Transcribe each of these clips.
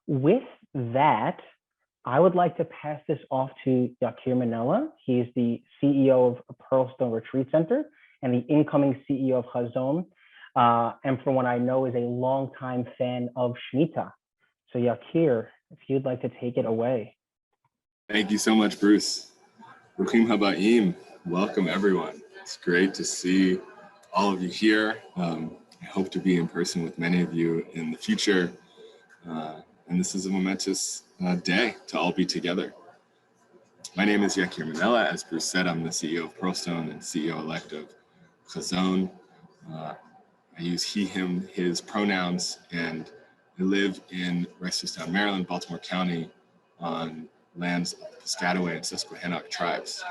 With that, I would like to pass this off to Jakir Manela. He is the CEO of Pearlstone Retreat Center and the incoming CEO of Hazon. And from what I know, is a longtime fan of Shmita. So Jakir, if you'd like to take it away. Thank you so much, Bruce. Ruchim Habayim. Welcome, everyone. It's great to see all of you here. I hope to be in person with many of you in the future. And this is a momentous day to all be together. My name is Jakir Manela. As Bruce said, I'm the CEO of Pearlstone and CEO-elect of Hazon. I use he, him, his pronouns, and I live in Reisterstown, Maryland, Baltimore County, on lands of the Piscataway and Susquehannock tribes.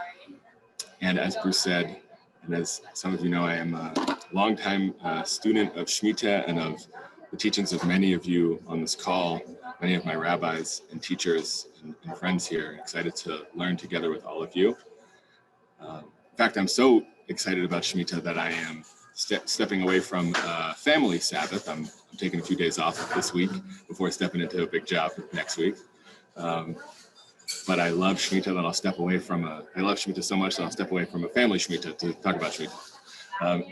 And as Bruce said, and as some of you know, I am a longtime student of Shmita and of the teachings of many of you on this call, many of my rabbis and teachers and friends here. Excited to learn together with all of you. In fact, I'm so excited about Shmita that I am stepping away from family Sabbath. I'm taking a few days off this week before stepping into a big job next week. But I love Shmita that I'll step away from I love Shmita so much that I'll step away from a family Shmita to talk about Shmita.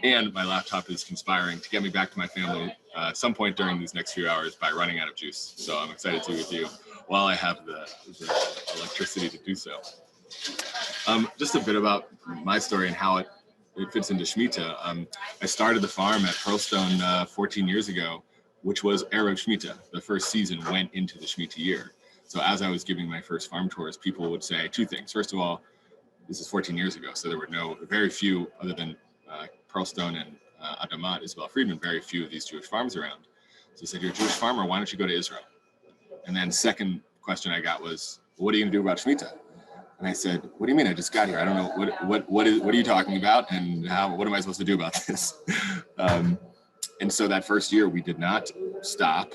And my laptop is conspiring to get me back to my family at some point during these next few hours by running out of juice. So I'm excited to be with you while I have the electricity to do so. Just a bit about my story and how it fits into Shmita. I started the farm at Pearlstone 14 years ago, which was Erev Shmita. The first season went into the Shmita year. So as I was giving my first farm tours, people would say two things. First of all, this is 14 years ago, so there were very few, other than Pearlstone and Adamat, Isabel Friedman, very few of these Jewish farms around. So he said, "You're a Jewish farmer, why don't you go to Israel?" And then second question I got was, "What are you gonna do about Shmita?" And I said, "What do you mean? I just got here. I don't know what are you talking about, and what am I supposed to do about this?" And so that first year we did not stop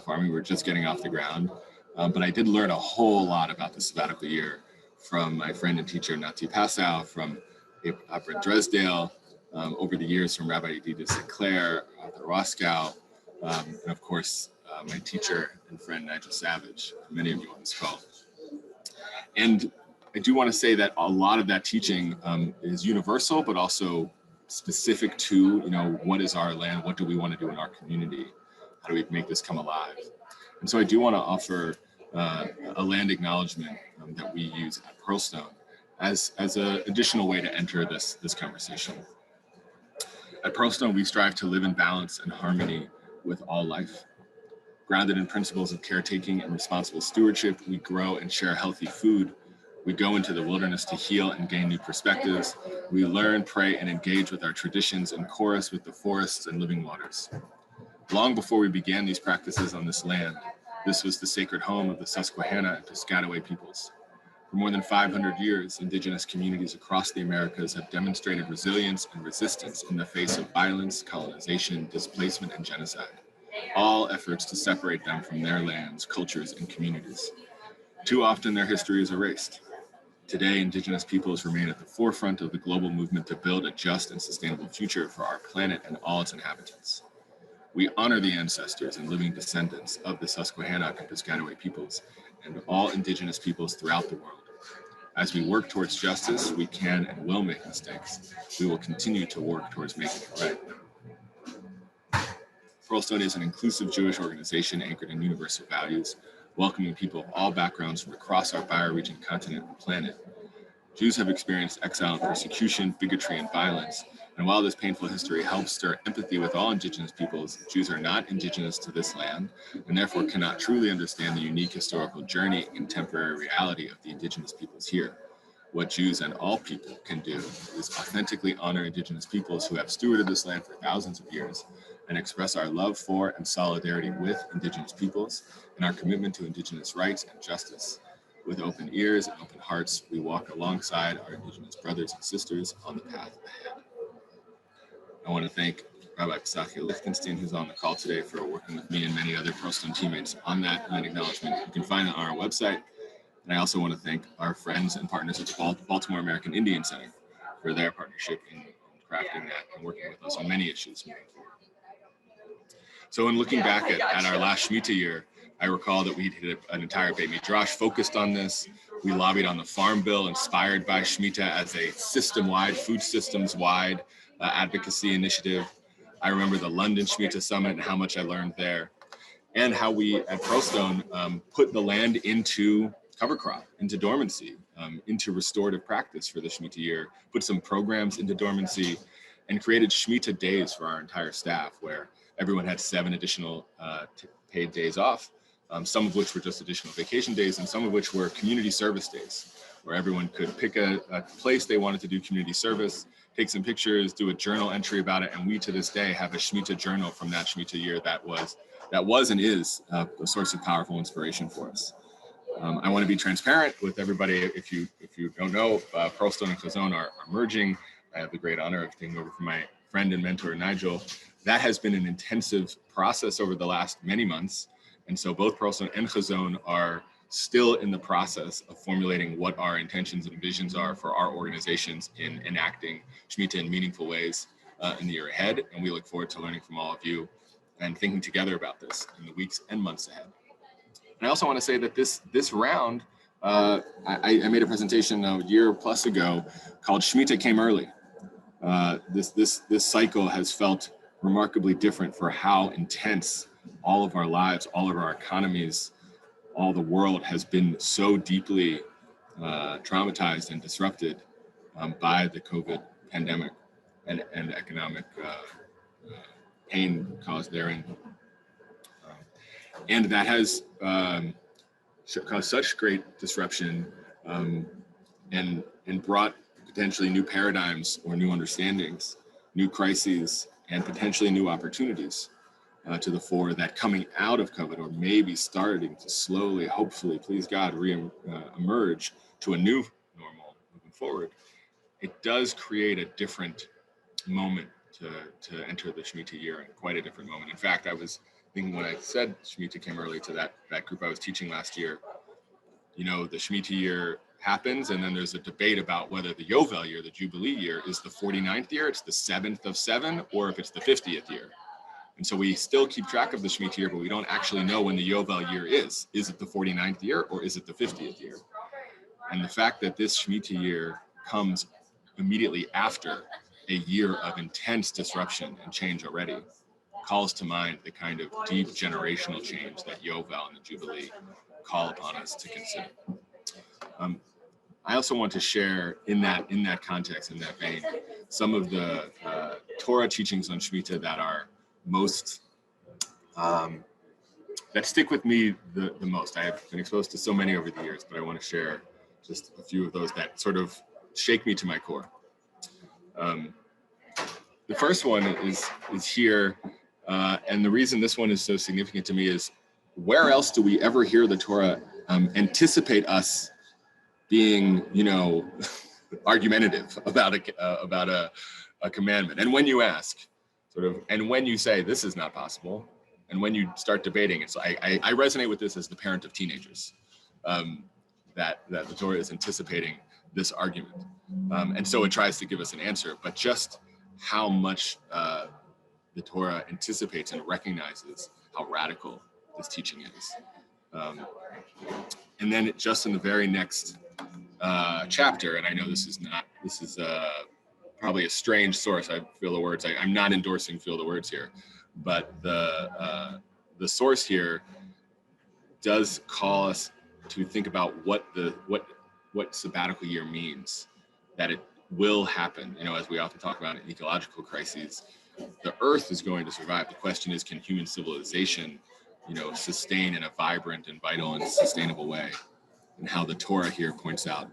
farming. We were just getting off the ground. But I did learn a whole lot about the sabbatical year from my friend and teacher, Nati Passau, from Abra Dresdale, over the years from Rabbi Yedida Sinclair, Arthur Roskow, and of course, my teacher and friend, Nigel Savage, many of you on this call. And I do want to say that a lot of that teaching is universal, but also specific to, what is our land? What do we want to do in our community? How do we make this come alive? And so I do want to offer a land acknowledgement that we use at Pearlstone as an additional way to enter this conversation. At Pearlstone, we strive to live in balance and harmony with all life. Grounded in principles of caretaking and responsible stewardship, we grow and share healthy food. We go into the wilderness to heal and gain new perspectives. We learn, pray, and engage with our traditions and chorus with the forests and living waters. Long before we began these practices on this land, this was the sacred home of the Susquehanna and Piscataway peoples. For more than 500 years, indigenous communities across the Americas have demonstrated resilience and resistance in the face of violence, colonization, displacement, and genocide, all efforts to separate them from their lands, cultures, and communities. Too often their history is erased. Today, indigenous peoples remain at the forefront of the global movement to build a just and sustainable future for our planet and all its inhabitants. We honor the ancestors and living descendants of the Susquehannock and Piscataway peoples and all indigenous peoples throughout the world. As we work towards justice, we can and will make mistakes. We will continue to work towards making it right. Pearlstone is an inclusive Jewish organization anchored in universal values, welcoming people of all backgrounds from across our bioregion, continent, and planet. Jews have experienced exile and persecution, bigotry, and violence. And while this painful history helps stir empathy with all indigenous peoples, Jews are not indigenous to this land and therefore cannot truly understand the unique historical journey and contemporary reality of the indigenous peoples here. What Jews and all people can do is authentically honor indigenous peoples who have stewarded this land for thousands of years and express our love for and solidarity with indigenous peoples and our commitment to indigenous rights and justice. With open ears and open hearts, we walk alongside our indigenous brothers and sisters on the path ahead. I want to thank Rabbi Pesachia Lichtenstein, who's on the call today, for working with me and many other Pearlstone teammates on that land acknowledgement. You can find it on our website. And I also want to thank our friends and partners at the Baltimore American Indian Center for their partnership in crafting that and working with us on many issues moving forward. So in looking back at our last Shmita year, I recall that we did an entire Beit Midrash focused on this. We lobbied on the Farm Bill inspired by Shmita as a system-wide, food systems-wide advocacy initiative. I remember the London Shmita Summit and how much I learned there, and how we at Pearlstone put the land into cover crop, into dormancy, into restorative practice for the Shmita year, put some programs into dormancy, and created Shmita days for our entire staff, where everyone had 7 additional paid days off, some of which were just additional vacation days, and some of which were community service days, where everyone could pick a place they wanted to do community service, take some pictures, do a journal entry about it, and we to this day have a Shmita journal from that Shmita year that was and is a source of powerful inspiration for us. I want to be transparent with everybody. If you don't know, Pearlstone and Hazon are merging. I have the great honor of taking over from my friend and mentor, Nigel. That has been an intensive process over the last many months. And so both Pearlstone and Hazon are still in the process of formulating what our intentions and visions are for our organizations in enacting Shmita in meaningful ways in the year ahead. And we look forward to learning from all of you and thinking together about this in the weeks and months ahead. And I also want to say that this round, I made a presentation a year plus ago called Shmita Came Early. This cycle has felt remarkably different for how intense all of our lives, all of our economies, all the world has been so deeply traumatized and disrupted by the COVID pandemic and economic pain caused therein. And that has caused such great disruption and brought potentially new paradigms or new understandings, new crises, and potentially new opportunities to the fore, that coming out of COVID, or maybe starting to slowly, hopefully, please God, emerge to a new normal moving forward, it does create a different moment to enter the Shmita year, and quite a different moment. In fact, I was thinking when I said Shmita came early to that group I was teaching last year, you know, the Shmita year happens, and then there's a debate about whether the Yovel year, the Jubilee year, is the 49th year, it's the 7th of 7, or if it's the 50th year. And so we still keep track of the Shmita year, but we don't actually know when the Yovel year is. Is it the 49th year, or is it the 50th year? And the fact that this Shmita year comes immediately after a year of intense disruption and change already calls to mind the kind of deep generational change that Yovel and the Jubilee call upon us to consider. I also want to share in that context, in that vein, some of the Torah teachings on Shmita that are most, that stick with me the most. I have been exposed to so many over the years, but I want to share just a few of those that sort of shake me to my core. The first one is here, and the reason this one is so significant to me is, where else do we ever hear the Torah anticipate us being, you know, argumentative about a commandment? And when you ask, sort of, and when you say this is not possible, and when you start debating, it's I resonate with this as the parent of teenagers, that the Torah is anticipating this argument, and so it tries to give us an answer, but just how much the Torah anticipates and recognizes how radical this teaching is. And then just in the very next chapter, and I know this is probably a strange source. I feel the words. I'm not endorsing feel the words here, but the source here does call us to think about what sabbatical year means, that it will happen. You know, as we often talk about in ecological crises, the Earth is going to survive. The question is, can human civilization, you know, sustain in a vibrant and vital and sustainable way? And how the Torah here points out,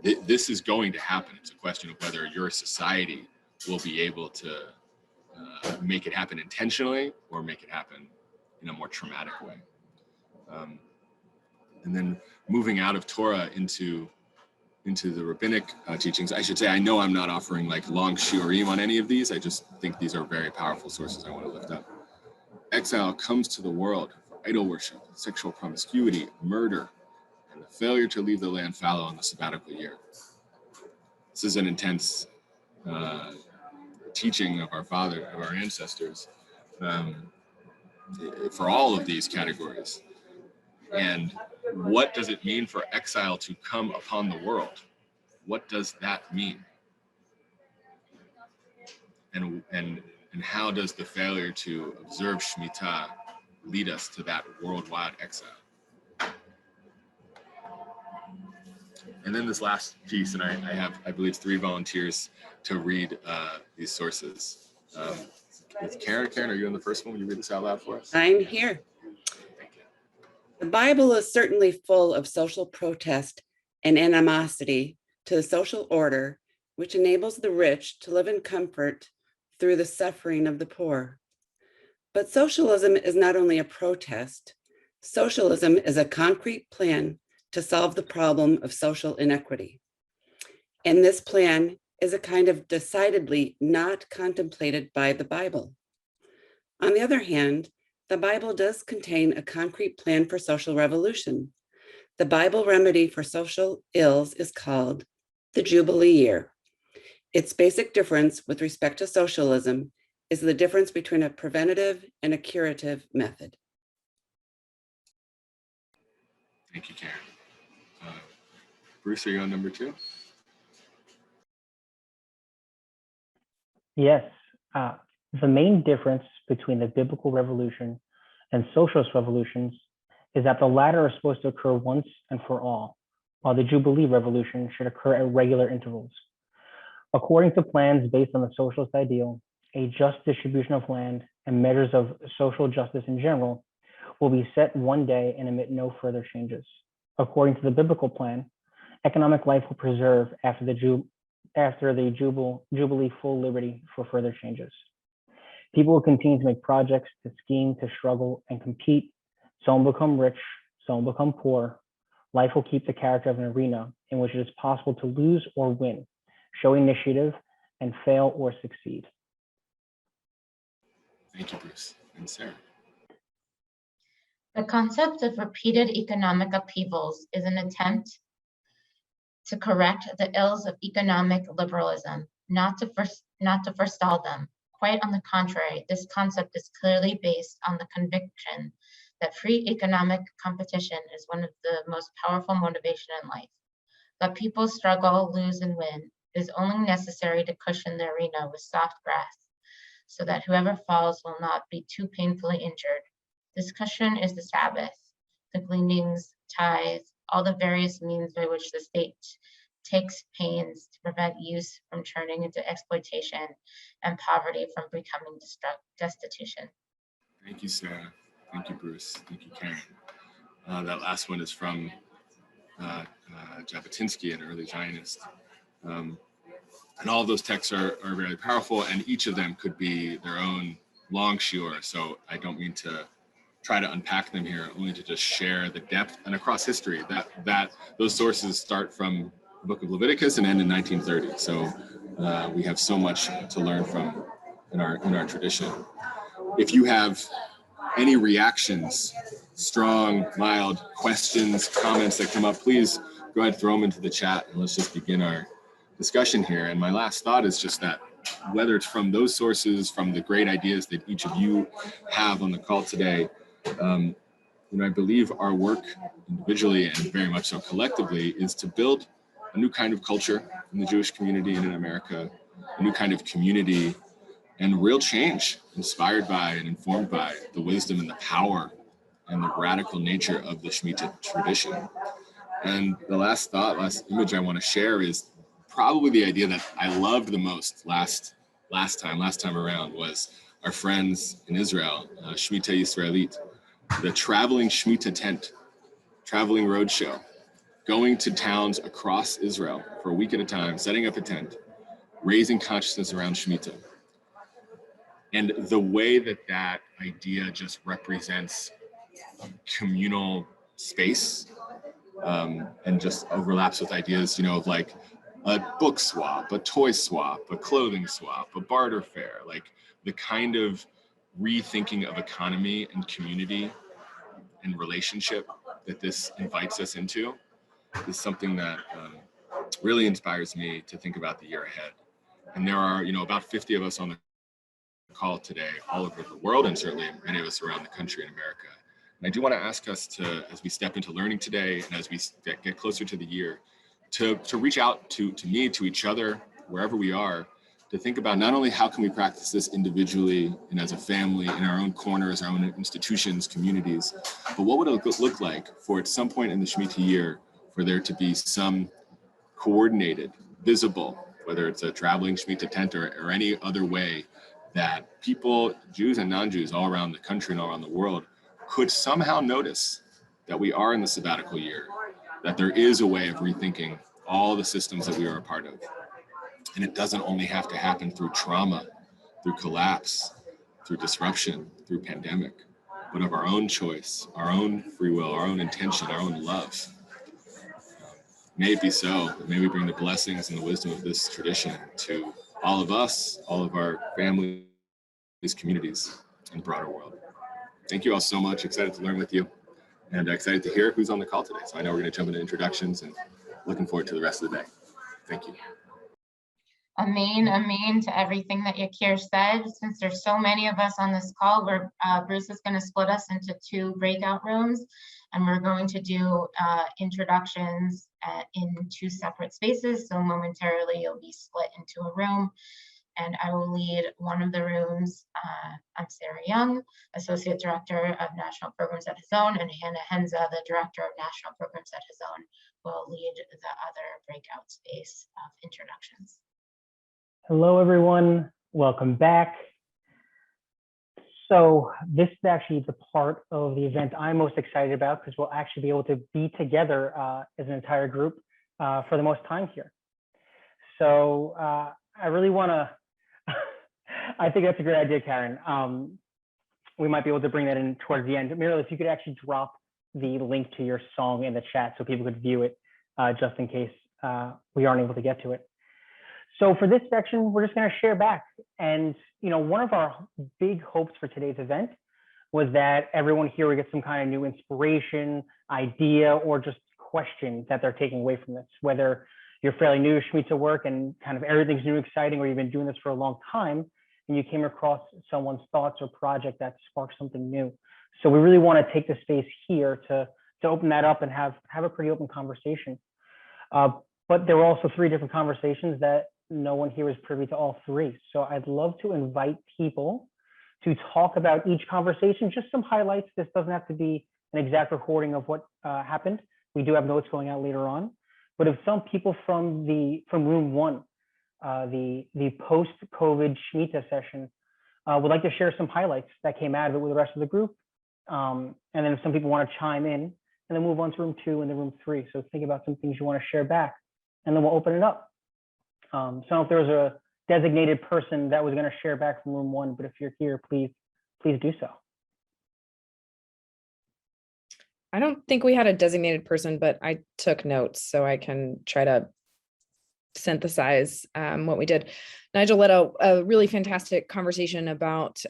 this is going to happen. It's a question of whether your society will be able to make it happen intentionally or make it happen in a more traumatic way. And then moving out of Torah into the rabbinic teachings, I should say, I know I'm not offering like long shiurim on any of these. I just think these are very powerful sources I want to lift up. Exile comes to the world for idol worship, sexual promiscuity, murder, and the failure to leave the land fallow on the sabbatical year. This is an intense teaching of our ancestors. for all of these categories. And what does it mean for exile to come upon the world? What does that mean? And how does the failure to observe Shemitah lead us to that worldwide exile? And then this last piece, and I have, I believe, 3 volunteers to read these sources. With Karen, are you in the first one? Will you read this out loud for us? I'm here. Thank you. The Bible is certainly full of social protest and animosity to the social order, which enables the rich to live in comfort through the suffering of the poor. But socialism is not only a protest. Socialism is a concrete plan to solve the problem of social inequity. And this plan is a kind of decidedly not contemplated by the Bible. On the other hand, the Bible does contain a concrete plan for social revolution. The Bible remedy for social ills is called the Jubilee year. Its basic difference with respect to socialism is the difference between a preventative and a curative method. Thank you, Karen. Bruce, are you on number 2? Yes. The main difference between the biblical revolution and socialist revolutions is that the latter are supposed to occur once and for all, while the Jubilee revolution should occur at regular intervals. According to plans based on the socialist ideal, a just distribution of land and measures of social justice in general will be set one day and admit no further changes. According to the biblical plan, economic life will preserve after the Jubilee full liberty for further changes. People will continue to make projects, to scheme, to struggle, and compete. Some will become rich, some will become poor. Life will keep the character of an arena in which it is possible to lose or win, show initiative, and fail or succeed. Thank you, Bruce. And Sarah. The concept of repeated economic upheavals is an attempt to correct the ills of economic liberalism, not to forestall them. Quite on the contrary, this concept is clearly based on the conviction that free economic competition is one of the most powerful motivations in life. Let people struggle, lose, and win. It is only necessary to cushion the arena with soft grass, so that whoever falls will not be too painfully injured. This cushion is the Sabbath, the gleanings, tithes, all the various means by which the state takes pains to prevent use from turning into exploitation and poverty from becoming destitution. Thank you, Sarah. Thank you, Bruce. Thank you, Karen. That last one is from Jabotinsky, an early Zionist. And all of those texts are very powerful, and each of them could be their own long shiur. So I don't mean to try to unpack them here, only to just share the depth and across history that those sources start from the book of Leviticus and end in 1930. So we have so much to learn from in our tradition. If you have any reactions, strong, mild questions, comments that come up, please go ahead, throw them into the chat, and let's just begin our discussion here. And my last thought is just that whether it's from those sources, from the great ideas that each of you have on the call today, I believe our work individually and very much so collectively is to build a new kind of culture in the Jewish community and in America, a new kind of community and real change inspired by and informed by the wisdom and the power and the radical nature of the Shemitah tradition. And the last image I want to share is probably the idea that I loved the most last time around was our friends in Israel, Shmita Yisraelit, the traveling Shemitah tent, traveling roadshow, going to towns across Israel for a week at a time, setting up a tent, raising consciousness around Shemitah. And the way that idea just represents communal space and just overlaps with ideas, of like a book swap, a toy swap, a clothing swap, a barter fair, like the kind of rethinking of economy and community and relationship that this invites us into is something that really inspires me to think about the year ahead. And there are, about 50 of us on the call today all over the world, and certainly many of us around the country in America. And I do want to ask us to, as we step into learning today, and as we get closer to the year, to reach out to me, to each other, wherever we are, to think about not only how can we practice this individually and as a family in our own corners, our own institutions, communities, but what would it look like for at some point in the Shmita year for there to be some coordinated, visible, whether it's a traveling Shmita tent or any other way that people, Jews and non-Jews all around the country and all around the world, could somehow notice that we are in the sabbatical year, that there is a way of rethinking all the systems that we are a part of. And it doesn't only have to happen through trauma, through collapse, through disruption, through pandemic, but of our own choice, our own free will, our own intention, our own love. May it be so. May we bring the blessings and the wisdom of this tradition to all of us, all of our families, communities, and broader world. Thank you all so much. Excited to learn with you and excited to hear who's on the call today. So I know we're going to jump into introductions and looking forward to the rest of the day. Thank you. Amen to everything that Jakir said. Since there's so many of us on this call, Bruce is going to split us into 2 breakout rooms, and we're going to do introductions in 2 separate spaces. So momentarily you'll be split into a room, and I will lead one of the rooms. I'm Sarah Young, Associate Director of National Programs at Hazon, and Hannah Henza, the Director of National Programs at Hazon, will lead the other breakout space of introductions. Hello, everyone. Welcome back. So this is actually the part of the event I'm most excited about because we'll actually be able to be together as an entire group for the most time here. So I really want to, I think that's a great idea, Karen. We might be able to bring that in towards the end. Muriel, if you could actually drop the link to your song in the chat so people could view it just in case we aren't able to get to it. So for this section, we're just going to share back. And, one of our big hopes for today's event was that everyone here would get some kind of new inspiration, idea, or just question that they're taking away from this, whether you're fairly new to Shmita work and kind of everything's new, exciting, or you've been doing this for a long time and you came across someone's thoughts or project that sparked something new. So we really want to take the space here to open that up and have a pretty open conversation. But there were also 3 different conversations that no one here is privy to all 3. So I'd love to invite people to talk about each conversation, just some highlights. This doesn't have to be an exact recording of what happened. We do have notes going out later on. But if some people from room 1, the post-COVID Shmita session, would like to share some highlights that came out of it with the rest of the group. And then if some people want to chime in, and then move on to room 2 and then room 3. So think about some things you want to share back, and then we'll open it up. So if there was a designated person that was going to share back from room 1, but if you're here, please do so. I don't think we had a designated person, but I took notes so I can try to synthesize what we did. Nigel led a really fantastic conversation about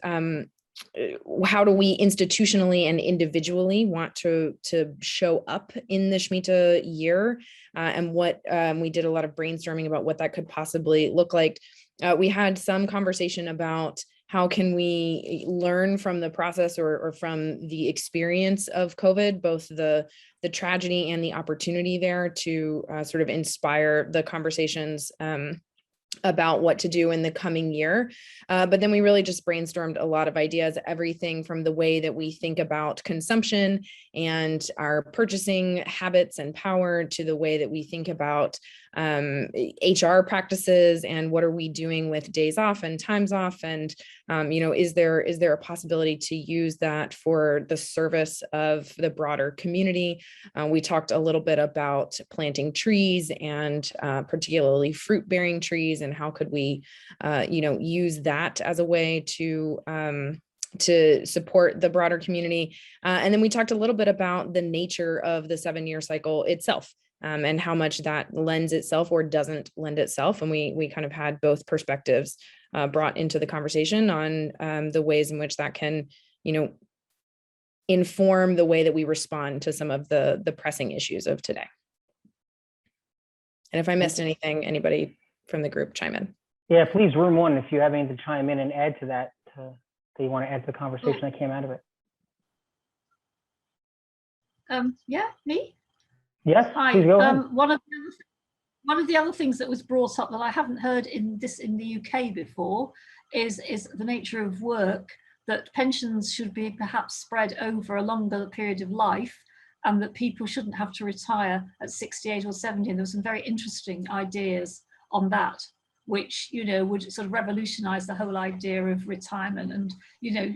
how do we institutionally and individually want to show up in the Shmita year, and what we did a lot of brainstorming about what that could possibly look like. We had some conversation about how can we learn from the process or from the experience of COVID, both the tragedy and the opportunity there to sort of inspire the conversations about what to do in the coming year. But then we really just brainstormed a lot of ideas, everything from the way that we think about consumption and our purchasing habits and power to the way that we think about HR practices and what are we doing with days off and times off, and is there a possibility to use that for the service of the broader community. We talked a little bit about planting trees and particularly fruit-bearing trees, and how could we use that as a way to support the broader community. And then we talked a little bit about the nature of the 7-year cycle itself, and how much that lends itself or doesn't lend itself. And we kind of had both perspectives brought into the conversation on the ways in which that can, inform the way that we respond to some of the pressing issues of today. And if I missed anything, anybody from the group chime in. Yeah, please, room 1, if you have anything to chime in and add to that, that you want to add to the conversation that came out of it? Yeah, me. Yes, Hi. please go ahead. One of the other things that was brought up that I haven't heard in the UK before is the nature of work, that pensions should be perhaps spread over a longer period of life, and that people shouldn't have to retire at 68 or 70. And there were some very interesting ideas on that, which, you know, would sort of revolutionize the whole idea of retirement and, you know,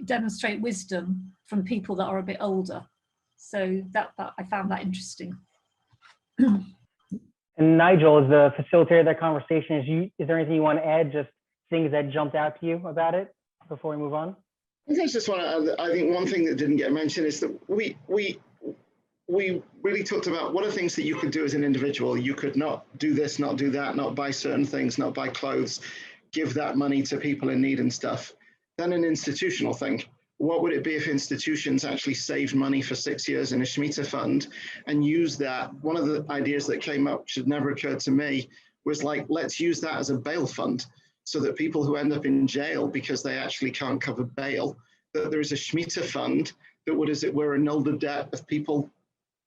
demonstrate wisdom from people that are a bit older. So that I found that interesting. And Nigel, as the facilitator of that conversation, is there anything you want to add, just things that jumped out to you about it before we move on? I just want to add, I think one thing that didn't get mentioned is that we really talked about what are things that you could do as an individual. You could not do this, not do that, not buy certain things, not buy clothes, give that money to people in need and stuff. Then an institutional thing. What would it be if institutions actually saved money for 6 years in a Shmita fund and used that? One of the ideas that came up, which had never occurred to me, was like, let's use that as a bail fund, so that people who end up in jail because they actually can't cover bail, that there is a Shmita fund that would, as it were, annul the debt of people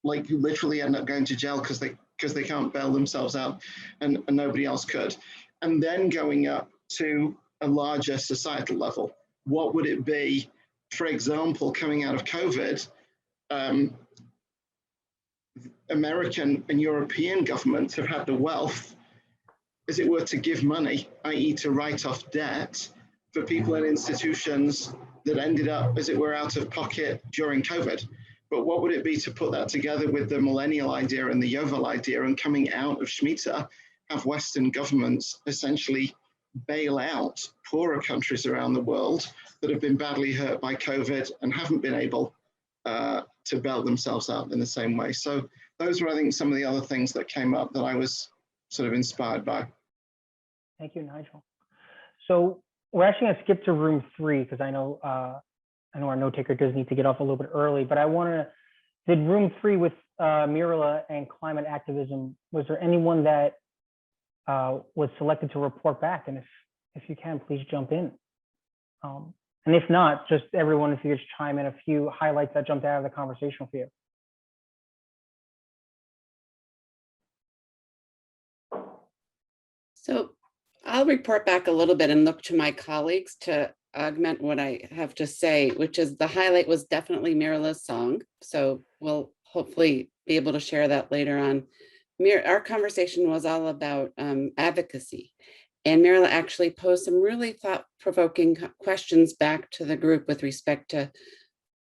like who literally end up going to jail because they can't bail themselves out and nobody else could. And then going up to a larger societal level, what would it be? For example, coming out of COVID, American and European governments have had the wealth, as it were, to give money, i.e. to write off debt for people and institutions that ended up, as it were, out of pocket during COVID. But what would it be to put that together with the millennial idea and the Yovel idea, and coming out of Shmita, have Western governments essentially bail out poorer countries around the world that have been badly hurt by COVID and haven't been able to bail themselves out in the same way. So those were, I think, some of the other things that came up that I was sort of inspired by. Thank you, Nigel. So we're actually going to skip to room 3 because I know our note taker does need to get off a little bit early, but did room 3 with Mirala and climate activism, was there anyone that was selected to report back? And if you can, please jump in. And if not, just everyone, if you just chime in a few highlights that jumped out of the conversation for you. So I'll report back a little bit and look to my colleagues to augment what I have to say, which is the highlight was definitely Mirala's song. So we'll hopefully be able to share that later on. Our conversation was all about advocacy. And Mirala actually posed some really thought-provoking questions back to the group with respect to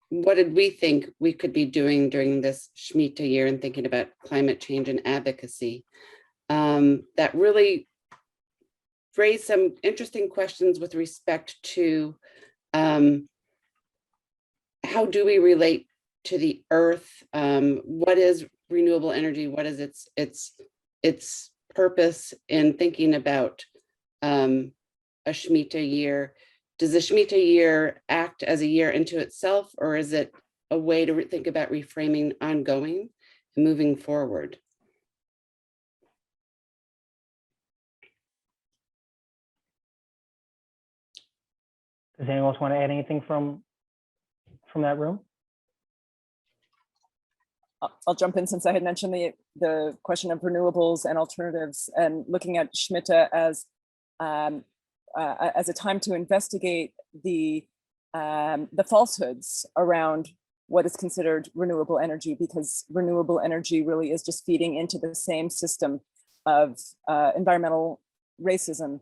what did we think we could be doing during this Shmita year and thinking about climate change and advocacy. That really raised some interesting questions with respect to how do we relate to the earth? What is renewable energy? What is its purpose in thinking about a Shmita year? Does the Shmita year act as a year into itself, or is it a way to think about reframing ongoing and moving forward? Does anyone else want to add anything from that room? I'll jump in since I had mentioned the question of renewables and alternatives, and looking at Shmita as a time to investigate the falsehoods around what is considered renewable energy, because renewable energy really is just feeding into the same system of environmental racism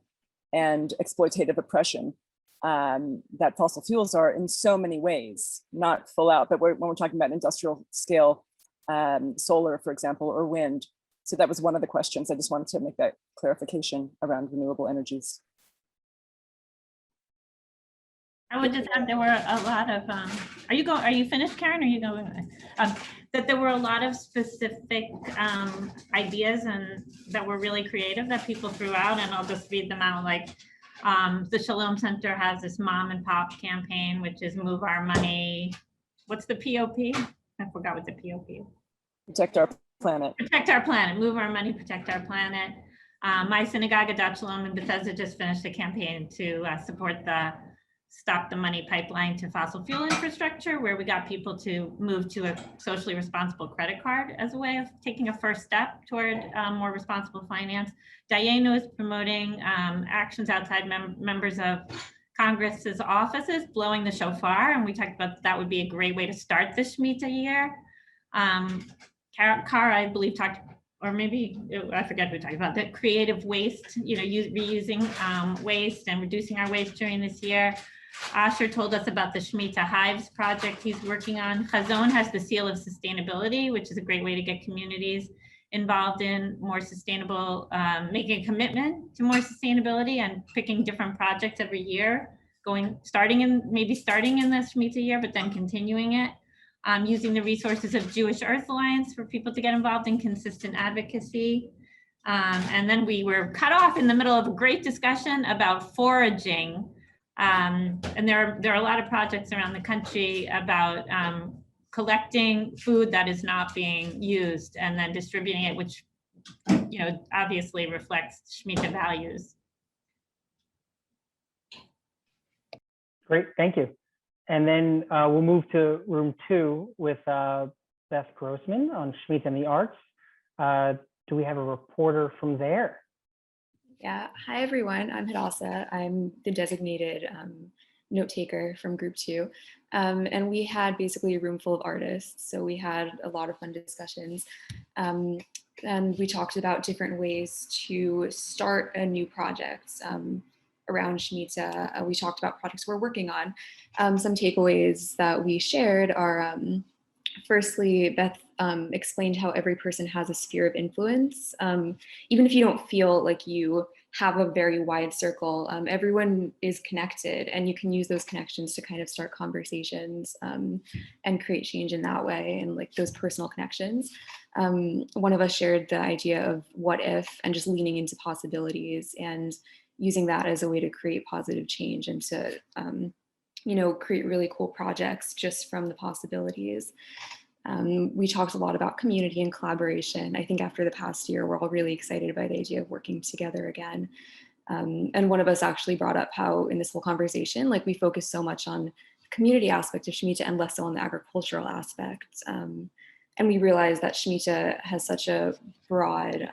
and exploitative oppression that fossil fuels are in so many ways, not full out, but when we're talking about industrial scale, solar, for example, or wind. So that was one of the questions. I just wanted to make that clarification around renewable energies. I would just add there were a lot of, are you finished, Karen? Are you going? That there were a lot of specific ideas and that were really creative that people threw out, and I'll just read them out. Like the Shalom Center has this mom and pop campaign, which is move our money. What's the POP? I forgot what the POP is. Protect our planet. Protect our planet, move our money, protect our planet. My synagogue, Adat Shalom in Bethesda, just finished a campaign to support the Stop the Money pipeline to fossil fuel infrastructure, where we got people to move to a socially responsible credit card as a way of taking a first step toward more responsible finance. Dayenu is promoting actions outside members of Congress's offices, blowing the shofar, and we talked about that would be a great way to start the Shmita year. Kara, I believe, talked, or maybe I forget who talked about the creative waste, reusing waste and reducing our waste during this year. Asher told us about the Shmita Hives project he's working on. Hazon has the seal of sustainability, which is a great way to get communities involved in more sustainable, making a commitment to more sustainability and picking different projects every year, starting in the Shmita year, but then continuing it. Using the resources of Jewish Earth Alliance for people to get involved in consistent advocacy. And then we were cut off in the middle of a great discussion about foraging. And there are a lot of projects around the country about collecting food that is not being used and then distributing it, which obviously reflects Shmita values. Great, thank you. And then we'll move to room 2 with Beth Grossman on Shmita and the Arts. Do we have a reporter from there? Yeah, hi everyone, I'm Hadassah. I'm the designated note taker from group 2. And we had basically a room full of artists. So we had a lot of fun discussions. And we talked about different ways to start a new project around Shmita. We talked about projects we're working on. Some takeaways that we shared are, firstly, Beth explained how every person has a sphere of influence. Even if you don't feel like you have a very wide circle, everyone is connected, and you can use those connections to kind of start conversations and create change in that way, and like those personal connections. One of us shared the idea of what if, and just leaning into possibilities and using that as a way to create positive change and to create really cool projects just from the possibilities. We talked a lot about community and collaboration. I think after the past year, we're all really excited by the idea of working together again. And one of us actually brought up how in this whole conversation, like we focus so much on the community aspect of Shmita and less so on the agricultural aspect. And we realized that Shmita has such a broad,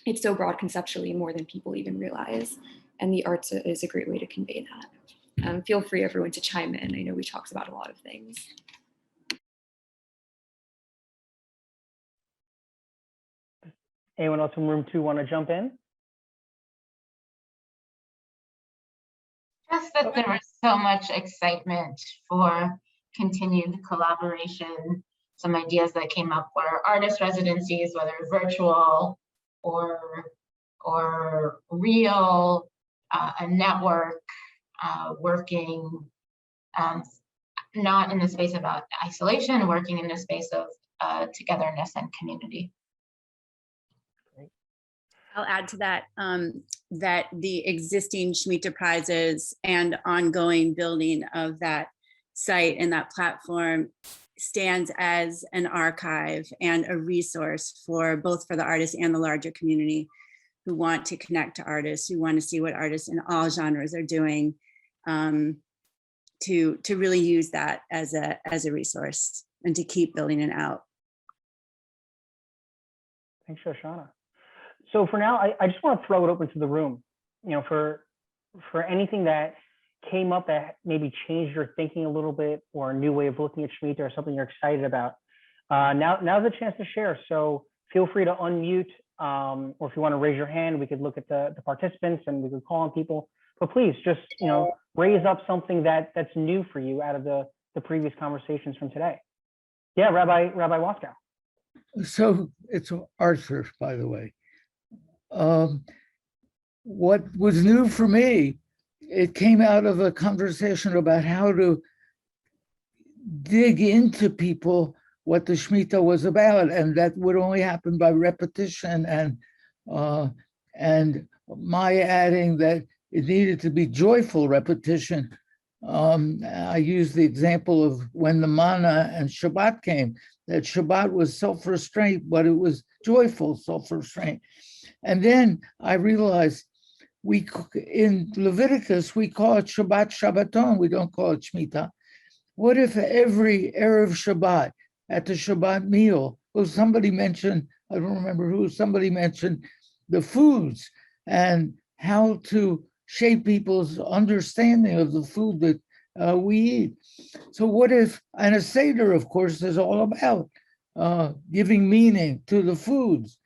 it's so broad conceptually, more than people even realize. And the arts is a great way to convey that. Feel free everyone to chime in. I know we talked about a lot of things. Anyone else from room 2 want to jump in? Just that there was so much excitement for continued collaboration. Some ideas that came up were artist residencies, whether virtual or real, a network, working not in the space of isolation, working in the space of togetherness and community. I'll add to that, that the existing Shmita prizes and ongoing building of that site and that platform stands as an archive and a resource for both for the artists and the larger community who want to connect to artists, who want to see what artists in all genres are doing, to really use that as a resource and to keep building it out. Thanks, Shoshana. So for now, I just want to throw it open to the room, for anything that came up that maybe changed your thinking a little bit, or a new way of looking at Shmita, or something you're excited about. Now's the chance to share. So feel free to unmute, or if you want to raise your hand, we could look at the participants and we could call on people. But please just raise up something that's new for you out of the previous conversations from today. Yeah, Rabbi Waskow. So it's Arthur, by the way. What was new for me, it came out of a conversation about how to dig into people what the Shmita was about, and that would only happen by repetition and my adding that it needed to be joyful repetition. I used the example of when the manna and Shabbat came, that Shabbat was self-restraint, but it was joyful self-restraint. And then I realized in Leviticus, we call it Shabbat Shabbaton. We don't call it Shemitah. What if every Erev Shabbat at the Shabbat meal, well, somebody mentioned, I don't remember who, somebody mentioned the foods and how to shape people's understanding of the food that we eat. So what if, and a Seder, of course, is all about giving meaning to the foods,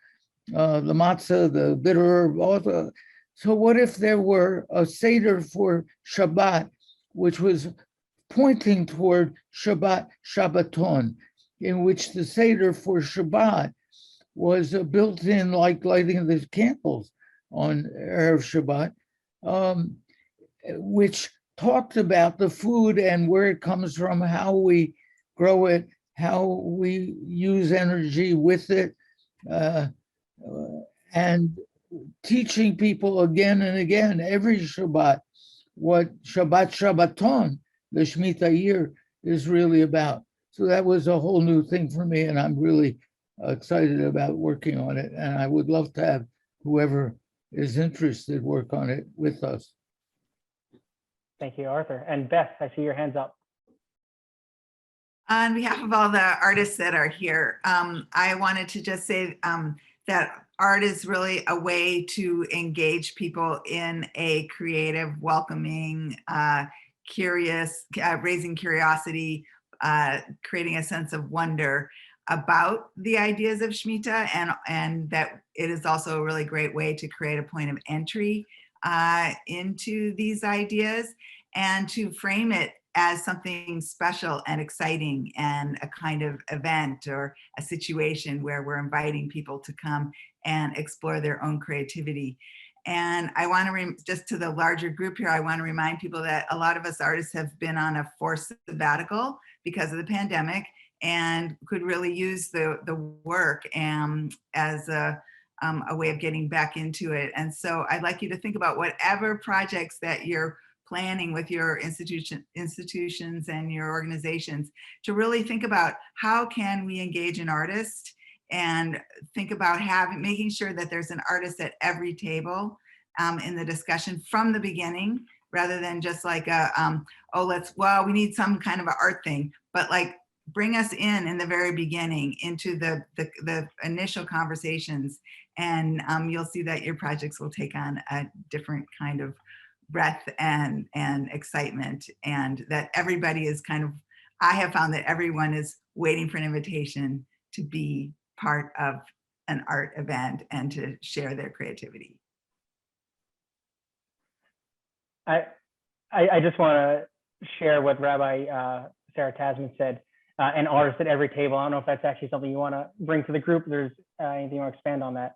the matzah, the bitter herb, all the. So what if there were a Seder for Shabbat, which was pointing toward Shabbat Shabbaton, in which the Seder for Shabbat was built in like lighting the candles on Erev Shabbat, which talked about the food and where it comes from, how we grow it, how we use energy with it, and teaching people again and again, every Shabbat, what Shabbat Shabbaton, the Shemitah year, is really about. So that was a whole new thing for me, and I'm really excited about working on it. And I would love to have whoever is interested work on it with us. Thank you, Arthur. And Beth, I see your hands up. On behalf of all the artists that are here, I wanted to just say that art is really a way to engage people in a creative, welcoming, curious, raising curiosity, creating a sense of wonder about the ideas of Shemitah, and that it is also a really great way to create a point of entry into these ideas and to frame it as something special and exciting and a kind of event or a situation where we're inviting people to come and explore their own creativity. And I want to, just to the larger group here, I want to remind people that a lot of us artists have been on a forced sabbatical because of the pandemic and could really use the work as a way of getting back into it. And so I'd like you to think about whatever projects that you're planning with your institutions and your organizations, to really think about how can we engage an artist, and think about making sure that there's an artist at every table in the discussion from the beginning, rather than just like we need some kind of an art thing, but like bring us in the very beginning into the initial conversations, and you'll see that your projects will take on a different kind of breadth and excitement, and that everybody is I have found that everyone is waiting for an invitation to be part of an art event and to share their creativity. I just want to share what Rabbi Sarah Tasman said, an artist at every table. I don't know if that's actually something you want to bring to the group. There's anything you want to expand on that?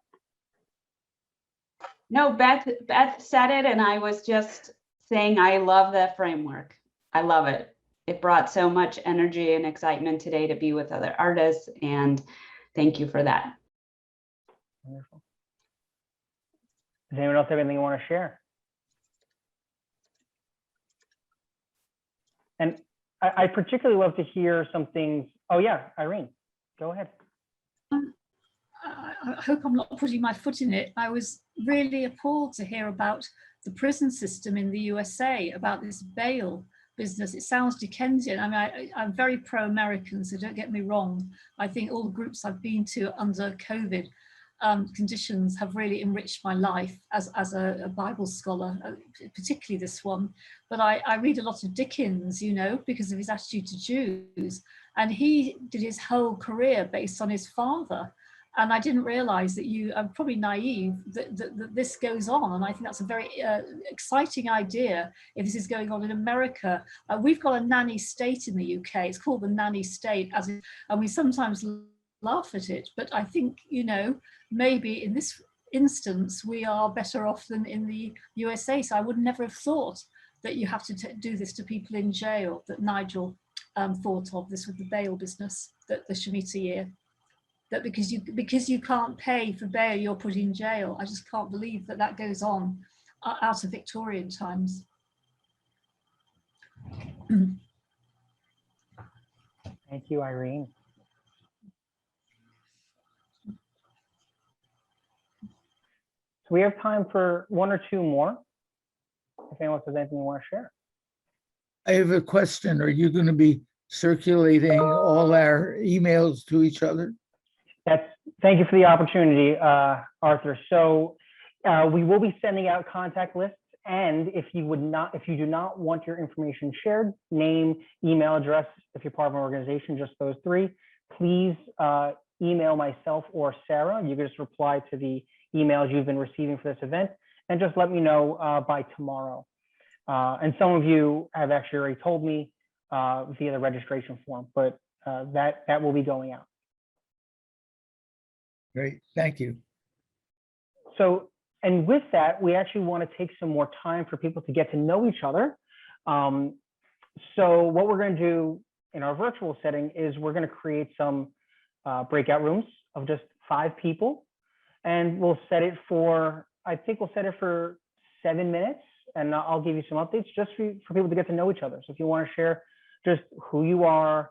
No, Beth said it, and I was just saying I love that framework. I love it. It brought so much energy and excitement today to be with other artists, and thank you for that. Wonderful. Does anyone else have anything you want to share? And I particularly love to hear some things. Oh yeah, Irene, go ahead. I hope I'm not putting my foot in it. I was really appalled to hear about the prison system in the USA, about this bail business. It sounds Dickensian. I mean, I'm very pro-American, so don't get me wrong. I think all the groups I've been to under COVID conditions have really enriched my life as a Bible scholar, particularly this one. But I read a lot of Dickens, because of his attitude to Jews. And he did his whole career based on his father. And I didn't realize that I'm probably naive, that this goes on. And I think that's a very exciting idea if this is going on in America. We've got a nanny state in the UK. It's called the nanny state, and we sometimes laugh at it. But I think, maybe in this instance, we are better off than in the USA. So I would never have thought that you have to do this to people in jail, that Nigel thought of this with the bail business, that the Shemitah year. That because you can't pay for bail, you're put in jail. I just can't believe that goes on out of Victorian times. Thank you, Irene. So we have time for one or two more. If anyone has anything you want to share. I have a question. Are you going to be circulating all our emails to each other? Thank you for the opportunity, Arthur. So we will be sending out contact lists, and if you do not want your information shared, name, email address, if you're part of an organization, just those three, please email myself or Sarah. You can just reply to the emails you've been receiving for this event, and just let me know by tomorrow. And some of you have actually already told me via the registration form, but that will be going out. Great, thank you. So, and with that, we actually want to take some more time for people to get to know each other. So what we're going to do in our virtual setting is we're going to create some breakout rooms of just 5 people, and we'll set it for, I think we'll set it for 7 minutes, and I'll give you some updates just for people to get to know each other. So if you want to share just who you are,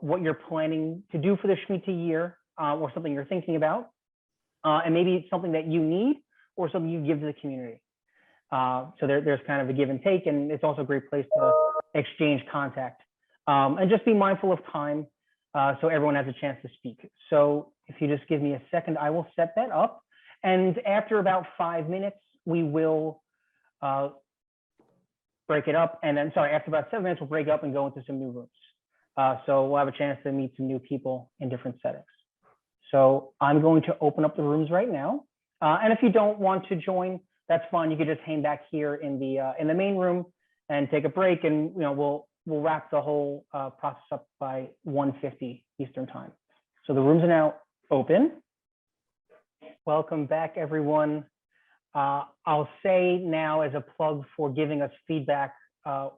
what you're planning to do for the Shmita year, or something you're thinking about, and maybe it's something that you need or something you give to the community. So there's kind of a give and take, and it's also a great place to exchange contact. And just be mindful of time so everyone has a chance to speak. So if you just give me a second, I will set that up. And after about 5 minutes, we will break it up. And then, sorry, after about 7 minutes, we'll break up and go into some new rooms. So we'll have a chance to meet some new people in different settings. So I'm going to open up the rooms right now. And if you don't want to join, that's fine. You could just hang back here in the main room and take a break, and we'll wrap the whole process up by 1:50 Eastern time. So the rooms are now open. Welcome back, everyone. I'll say now as a plug for giving us feedback,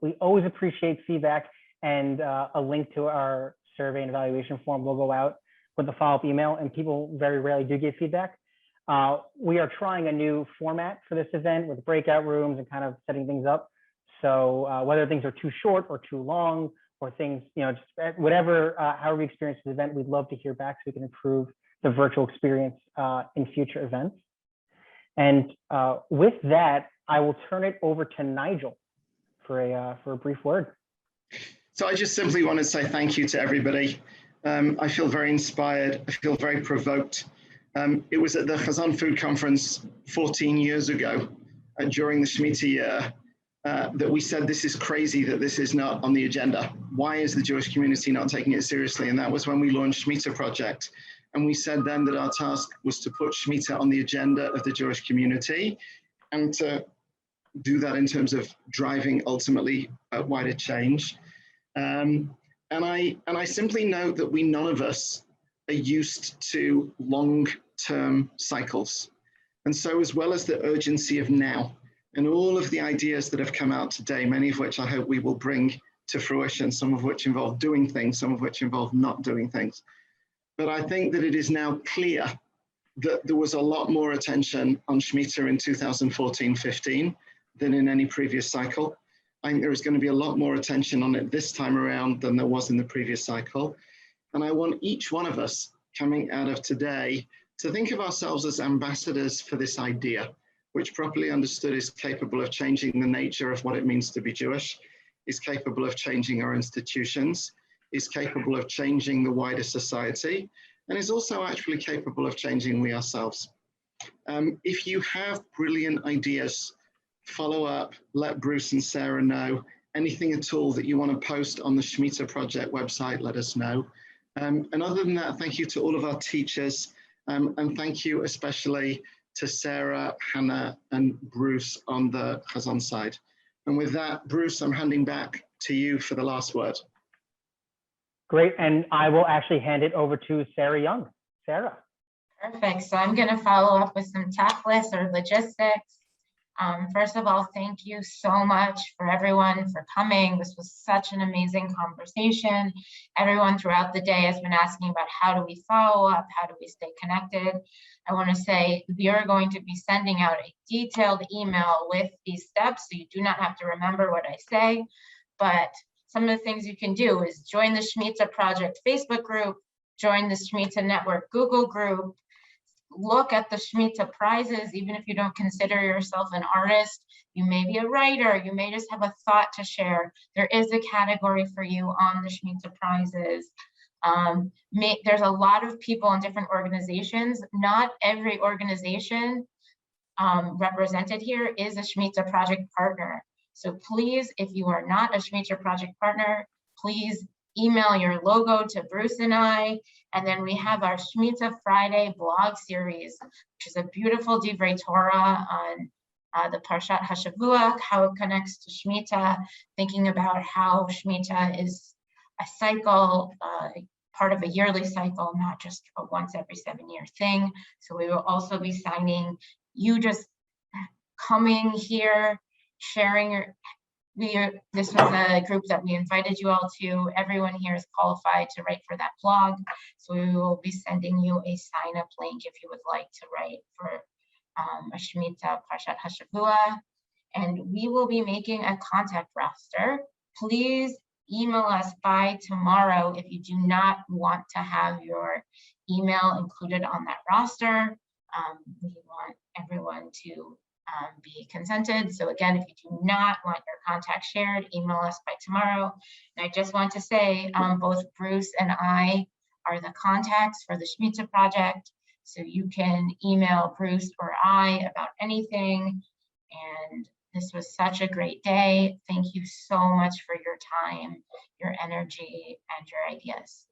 we always appreciate feedback, and a link to our survey and evaluation form will go out with the follow-up email, and people very rarely do give feedback. We are trying a new format for this event with breakout rooms and kind of setting things up. So whether things are too short or too long, or things, just whatever, however we experience this event, we'd love to hear back so we can improve the virtual experience in future events. And with that, I will turn it over to Nigel for a brief word. So I just simply want to say thank you to everybody. I feel very inspired. I feel very provoked. It was at the Hazon Food Conference 14 years ago during the Shmita year that we said, this is crazy that this is not on the agenda. Why is the Jewish community not taking it seriously? And that was when we launched Shmita Project. And we said then that our task was to put Shmita on the agenda of the Jewish community and to do that in terms of driving ultimately wider change. And I simply note that none of us are used to long-term cycles. And so as well as the urgency of now and all of the ideas that have come out today, many of which I hope we will bring to fruition, some of which involve doing things, some of which involve not doing things. But I think that it is now clear that there was a lot more attention on Shmita in 2014-15 than in any previous cycle. I think there is going to be a lot more attention on it this time around than there was in the previous cycle. And I want each one of us coming out of today to think of ourselves as ambassadors for this idea, which properly understood is capable of changing the nature of what it means to be Jewish, is capable of changing our institutions, is capable of changing the wider society, and is also actually capable of changing we ourselves. If you have brilliant ideas, follow up, let Bruce and Sarah know. Anything at all that you want to post on the Shmita Project website, let us know. And other than that, thank you to all of our teachers, and thank you especially to Sarah, Hannah, and Bruce on the Hazon side. And with that, Bruce, I'm handing back to you for the last word. Great, and I will actually hand it over to Sarah Young. Sarah. Perfect, so I'm gonna follow up with some checklists or logistics. First of all, thank you so much for everyone for coming. This was such an amazing conversation. Everyone throughout the day has been asking about how do we follow up, how do we stay connected. I want to say we are going to be sending out a detailed email with these steps, so you do not have to remember what I say, but some of the things you can do is join the Shmita Project Facebook group, join the Shmita Network Google group, look at the Shmita prizes, even if you don't consider yourself an artist. You may be a writer, you may just have a thought to share. There is a category for you on the Shmita prizes. There's a lot of people in different organizations. Not every organization represented here is a Shmita project partner. So please, if you are not a Shmita project partner, please email your logo to Bruce and I. And then we have our Shmita Friday blog series, which is a beautiful Divrei Torah on the Parshat HaShavua, how it connects to Shmita, thinking about how Shmita is a cycle, part of a yearly cycle, not just a once every 7-year thing. So we will also be signing, you just coming here, sharing your, this was a group that we invited you all to. Everyone here is qualified to write for that blog. So we will be sending you a sign up link if you would like to write for a Shmita Parshat HaShavua. And we will be making a contact roster. Please email us by tomorrow if you do not want to have your email included on that roster. We want everyone to be consented. So again, if you do not want your contact shared, email us by tomorrow. And I just want to say, both Bruce and I are the contacts for the Shmita project. So you can email Bruce or I about anything. And this was such a great day. Thank you so much for your time, your energy, and your ideas.